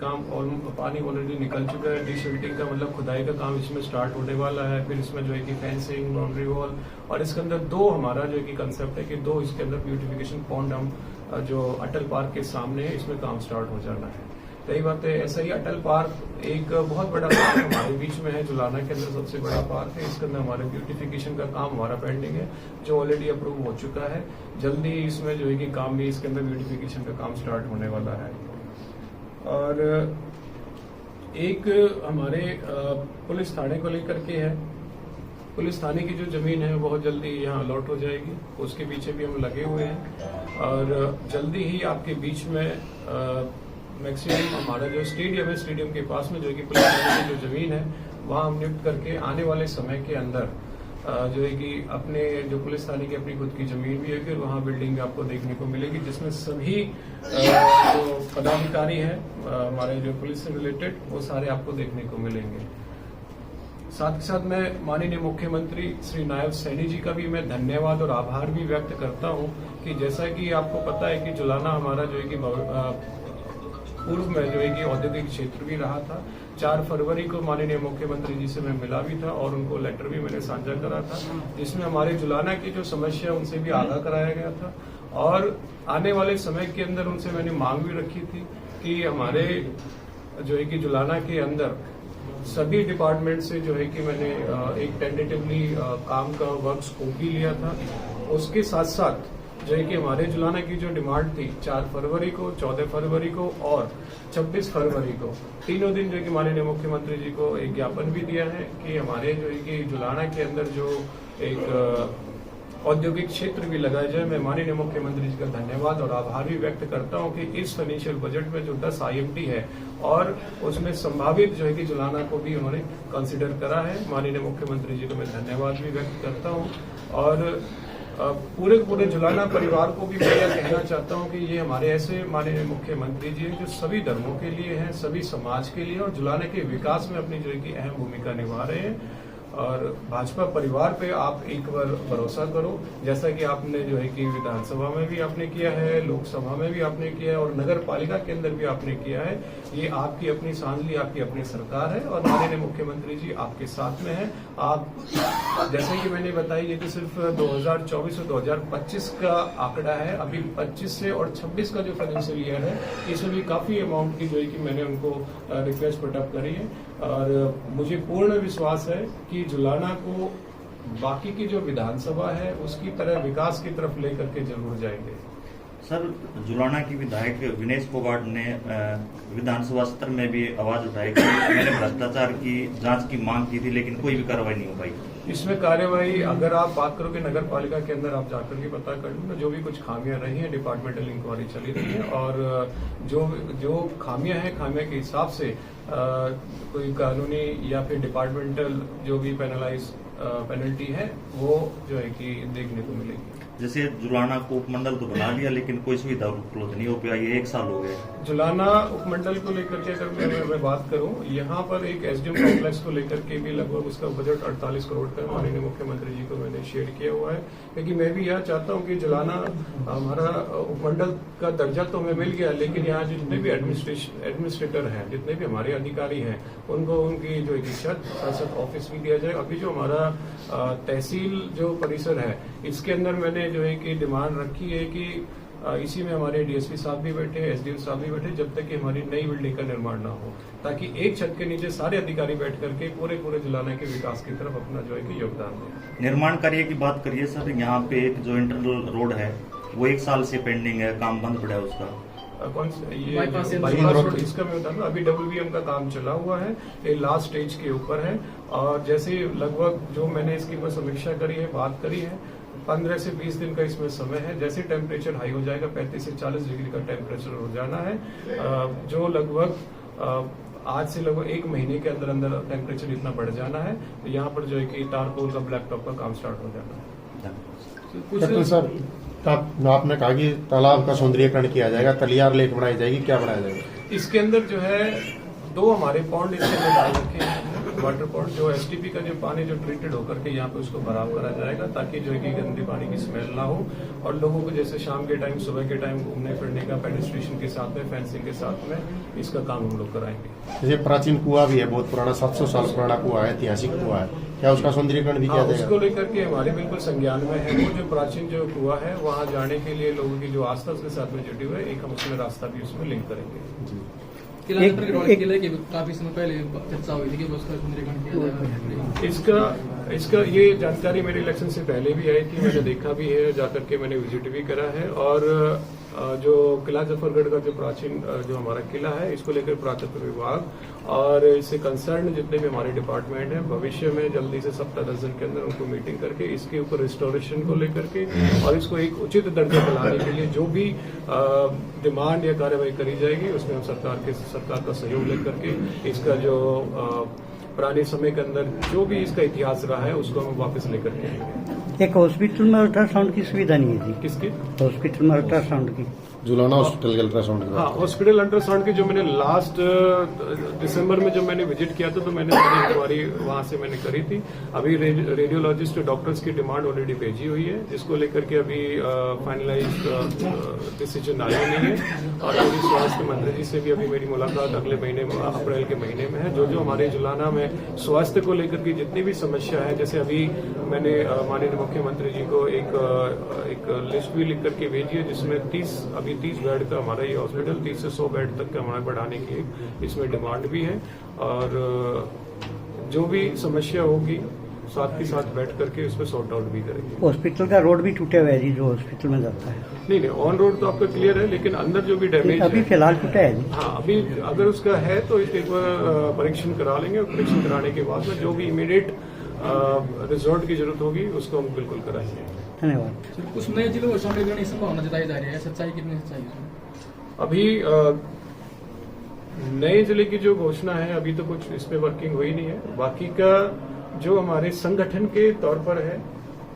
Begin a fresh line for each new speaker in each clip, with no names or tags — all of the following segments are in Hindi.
काम और पानी ऑलरेडी निकल चुका है। डिसिल्टिंग का मतलब खुदाई का काम इसमें स्टार्ट होने वाला है। फिर इसमें जो है कि फेंसिंग, बाउंड्री वॉल, और इसके अंदर दो हमारा जो है कि कंसेप्ट है कि दो इसके अंदर ब्यूटिफिकेशन पॉन्ड हम जो अटल पार्क के सामने है इसमें काम स्टार्ट हो जाना है। रही बात है, ऐसा ही अटल पार्क एक बहुत बड़ा पार्क हमारे बीच में है, जुलाना के अंदर सबसे बड़ा पार्क है। इसके अंदर हमारे ब्यूटिफिकेशन का काम हमारा पेंडिंग है जो ऑलरेडी अप्रूव हो चुका है। जल्दी इसमें जो है कि काम भी इसके अंदर ब्यूटिफिकेशन का काम स्टार्ट होने वाला है। और एक हमारे पुलिस थाने को लेकर के है, पुलिस थाने की जो जमीन है बहुत जल्दी यहाँ अलॉट हो जाएगी, उसके पीछे भी हम लगे हुए हैं। और जल्दी ही आपके बीच में मैक्सिमम हमारा जो स्टेडियम है, स्टेडियम के पास में जो है कि पुलिस थाने की जो जमीन है वहाँ हम निफ्ट करके आने वाले समय के अंदर जो है कि अपने जो पुलिस थाने की अपनी खुद की जमीन भी है, फिर वहाँ बिल्डिंग आपको देखने को मिलेगी जिसमें सभी जो पदाधिकारी हैं हमारे जो पुलिस से रिलेटेड वो सारे आपको देखने को मिलेंगे। साथ ही साथ मैं माननीय मुख्यमंत्री श्री नायब सैनी जी का भी मैं धन्यवाद और आभार भी व्यक्त करता हूं कि जैसा कि आपको पता है कि जुलाना हमारा जो है कि पूर्व में जो है कि औद्योगिक क्षेत्र भी रहा था। 4 फरवरी को माननीय मुख्यमंत्री जी से मैं मिला भी था और उनको लेटर भी मैंने साझा करा था जिसमें हमारे जुलाना की जो समस्या उनसे भी आगाह कराया गया था। और आने वाले समय के अंदर उनसे मैंने मांग भी रखी थी कि हमारे जो है कि जुलाना के अंदर सभी डिपार्टमेंट से जो है कि मैंने एक टेंटेटिवली काम का वर्क स्कोप भी लिया था। उसके साथ साथ जो है कि हमारे जुलाना की जो डिमांड थी 4 फरवरी को, 14 फरवरी को और 26 फरवरी को, तीनों दिन जो है कि माननीय मुख्यमंत्री जी को एक ज्ञापन भी दिया है कि हमारे जो है कि जुलाना के अंदर जो एक औद्योगिक क्षेत्र भी लगाया जाए। मैं माननीय मुख्यमंत्री जी का धन्यवाद और आभार भी व्यक्त करता हूं कि इस फाइनेंशियल बजट में जो 10 IMT है और उसमें संभावित जो है कि जुलाना को भी उन्होंने कंसिडर करा है। माननीय मुख्यमंत्री जी को मैं धन्यवाद भी व्यक्त करता हूं और पूरे जुलाना परिवार को भी मैं यह कहना चाहता हूं कि ये हमारे ऐसे माननीय मुख्यमंत्री जी हैं जो सभी धर्मों के लिए हैं, सभी समाज के लिए और जुलाना के विकास में अपनी जो है कि अहम भूमिका निभा रहे हैं। और भाजपा परिवार पे आप एक बार भरोसा करो, जैसा कि आपने जो है कि विधानसभा में भी आपने किया है, लोकसभा में भी आपने किया है और नगर पालिका के अंदर भी आपने किया है। ये आपकी अपनी सांझली, आपकी अपनी सरकार है और माननीय मुख्यमंत्री जी आपके साथ में है। आप जैसे कि मैंने बताया ये तो सिर्फ 2024 और 2025 का आंकड़ा है। अभी 25 से और 26 का जो फाइनेंशियल ईयर है इसमें भी काफी अमाउंट की जो है कि मैंने उनको रिक्वेस्ट पुटअप करी है। और मुझे पूर्ण विश्वास है कि जुलाना को बाकी की जो विधानसभा है उसकी तरह विकास की तरफ लेकर के जरूर जाएंगे।
सर, जुलाना की विधायक विनेश फोगाट ने विधानसभा सत्र में भी आवाज उठाई कि मैंने भ्रष्टाचार की जांच की मांग की थी लेकिन कोई भी कार्रवाई नहीं हो पाई।
इसमें कार्यवाही अगर आप बात करोगे नगर पालिका के अंदर आप जाकर के पता कर लो, जो भी कुछ खामियां रही हैं डिपार्टमेंटल इंक्वायरी चली रही है और जो खामियां हैं खामियां के हिसाब से कोई कानूनी या फिर डिपार्टमेंटल जो भी पेनल्टी है वो जो है कि देखने को मिलेगी।
जैसे जुलाना को उपमंडल तो बना लिया लेकिन कोई सुविधा उपलब्ध नहीं हो पाया, ये 1 साल हो गए।
जुलाना उपमंडल को लेकर के अगर मैं बात करूं, यहाँ पर एक SDM कॉम्प्लेक्स को लेकर के भी लगभग उसका बजट 48 करोड़ का माननीय मुख्यमंत्री जी को मैंने शेयर किया हुआ है। क्योंकि मैं भी यह चाहता हूं कि जुलाना हमारा उपमंडल का दर्जा तो हमें मिल गया लेकिन यहाँ जितने भी एडमिनिस्ट्रेटर हैं, जितने भी हमारे अधिकारी हैं, उनको उनकी जो एक शासक ऑफिस भी दिया जाए। अभी जो हमारा तहसील जो परिसर है इसके अंदर मैंने जो है कि डिमांड रखी है कि इसी में हमारे DSP साहब भी बैठे, SDM साहब भी बैठे, जब तक कि हमारी नई बिल्डिंग का निर्माण ना हो, ताकि एक छत के नीचे सारे अधिकारी बैठ करके पूरे जुलाना के विकास की तरफ अपना जो है कि योगदान दें।
निर्माण कार्य की बात करिए सर, यहाँ पे एक जो इंटरनल रोड है वो 1 साल से पेंडिंग है, काम बंद पड़ा है उसका।
कौन सा ये बाईपास रोड, इसका मैं बता दूं अभी WBM का काम चला हुआ है, ये लास्ट स्टेज के ऊपर है। और जैसे लगभग जो मैंने इसकी ऊपर समीक्षा करी है, बात करी है, 15 से 20 दिन का इसमें समय है। जैसे टेम्परेचर हाई हो जाएगा, 35 से 40 डिग्री का टेम्परेचर हो जाना है, जो लगभग आज से लगभग 1 महीने के अंदर अंदर टेम्परेचर इतना बढ़ जाना है, तो यहाँ पर जो है कि टारकोल का ब्लैक टॉप का काम स्टार्ट हो जाना है।
कुछ सर आपने कहा कि तालाब का सौंदर्यीकरण किया जाएगा, तलियार लेक बनाई जाएगी, क्या बनाया जाएगा?
इसके अंदर जो है 2 हमारे पॉन्ड इसके अंदर डाल रखे हैं। वाटर पॉइंट जो एसटीपी का जो पानी जो ट्रीटेड होकर के यहाँ पे उसको बराबर करा जाएगा, ताकि जो है कि गंदे पानी की स्मेल ना हो और लोगों को जैसे शाम के टाइम सुबह के टाइम घूमने फिरने का पेडिस्ट्रेशन के साथ में फेंसिंग के साथ में इसका काम हम लोग कराएंगे।
जैसे प्राचीन कुआं भी है, बहुत पुराना 700 साल पुराना कुआं है, ऐतिहासिक कुआं है, क्या उसका सौंदर्यीकरण भी किया जाएगा?
उसको लेकर के हमारे बिल्कुल संज्ञान में है। वो जो प्राचीन जो कुआं है वहाँ जाने के लिए लोगों की जो आस्था उसके साथ में जुटी हुई है, एक हम उसमें रास्ता भी उसमें लिंक करेंगे।
किला की काफी समय पहले चर्चा हुई थी कि उसका सौंदर्यीकरण किया जाएगा।
इसका ये जानकारी मेरे इलेक्शन से पहले भी आई थी, मैंने देखा भी है, जाकर के मैंने विजिट भी करा है। और जो किला जफरगढ़ का जो प्राचीन जो हमारा किला है, इसको लेकर पुरातत्व विभाग और इससे कंसर्न जितने भी हमारे डिपार्टमेंट हैं, भविष्य में जल्दी से सप्ताह 10 दिन के अंदर उनको मीटिंग करके इसके ऊपर रिस्टोरेशन को लेकर के और इसको एक उचित दर्जे पर लाने के लिए जो भी डिमांड या कार्यवाही करी जाएगी, उसमें हम सरकार का सहयोग लेकर के इसका जो पुराने समय के अंदर जो भी इसका इतिहास रहा है उसको हम वापस लेकर के आएंगे।
एक हॉस्पिटल में अल्ट्रासाउंड की सुविधा नहीं है जी।
किसकी?
हॉस्पिटल में अल्ट्रासाउंड की,
जुलाना हॉस्पिटल के अल्ट्रासाउंड की।
हाँ, हॉस्पिटल अल्ट्रासाउंड की जो मैंने लास्ट दिसंबर में जो मैंने विजिट किया था, तो मैंने सारी इंक्वायरी वहां से मैंने करी थी। अभी रेडियोलॉजिस्ट डॉक्टर्स की डिमांड ऑलरेडी भेजी हुई है, जिसको लेकर के अभी फाइनलाइज डिसीजन आया नहीं है। और मेरी स्वास्थ्य मंत्री जी से भी अभी मेरी मुलाकात अगले महीने में, अप्रैल के महीने में है। जो जो हमारे जुलाना में स्वास्थ्य को लेकर की जितनी भी समस्या है, जैसे अभी मैंने माननीय मुख्यमंत्री जी को एक लिस्ट भी लिख करके भेजी है, जिसमें 30 बेड का हमारा ये हॉस्पिटल 30 से 100 बेड तक का हमारा बढ़ाने की इसमें डिमांड भी है। और जो भी समस्या होगी साथ के साथ बैठ करके उसमें सॉर्ट आउट भी करेंगे।
हॉस्पिटल का रोड भी टूटा हुआ है जी, जो हॉस्पिटल में जाता है।
नहीं, ऑन रोड तो आपका क्लियर है, लेकिन अंदर जो भी डैमेज
अभी फिलहाल टूटा है जी।
हाँ, अभी अगर उसका है तो इसके एक बार परीक्षण करा लेंगे और परीक्षण कराने के बाद में जो भी इमीडिएट रिजल्ट की जरूरत होगी उसको हम बिल्कुल कराएंगे।
धन्यवाद।
कुछ नए जिलों में सौंदर्यीकरण की संभावना जताई जा रही है, सच्चाई कितनी सच्चाई है?
अभी नए जिले की जो घोषणा है, अभी तो कुछ इस पे वर्किंग हुई नहीं है। बाकी का जो हमारे संगठन के तौर पर है,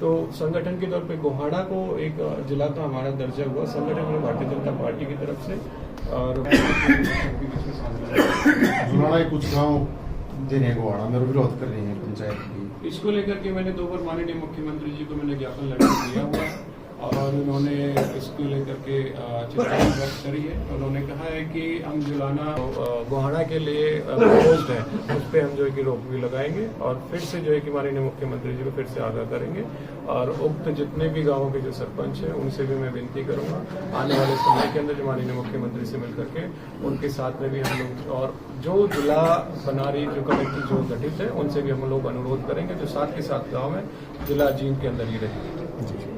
तो संगठन के तौर पे गोहाड़ा को एक जिला का हमारा दर्जा हुआ संगठन में भारतीय जनता पार्टी की तरफ से। और
जुलाना के कुछ गाँव जिन्हें गोहाड़ा में विरोध कर रही है पंचायत की,
इसको लेकर के मैंने 2 बार माननीय मुख्यमंत्री जी को मैंने ज्ञापन लेटर दिया हुआ है और उन्होंने इसको लेकर के चिंता व्यक्त करी है। उन्होंने कहा है कि हम जुलाना गोहाड़ा के लिए प्रपोज्ड है, उस पर हम जो है कि रोक भी लगाएंगे और फिर से जो है कि माननीय मुख्यमंत्री जी को फिर से आगाह करेंगे। और उक्त जितने भी गांवों के जो सरपंच हैं उनसे भी मैं विनती करूंगा आने वाले समय के अंदर जो माननीय मुख्यमंत्री से मिल करके उनके साथ में भी हम लोग और जो जिला बनारी जो कमेटी जो गठित है उनसे भी हम लोग अनुरोध करेंगे, जो साथ के साथ गाँव में जिला जींद के अंदर ही रहेंगे।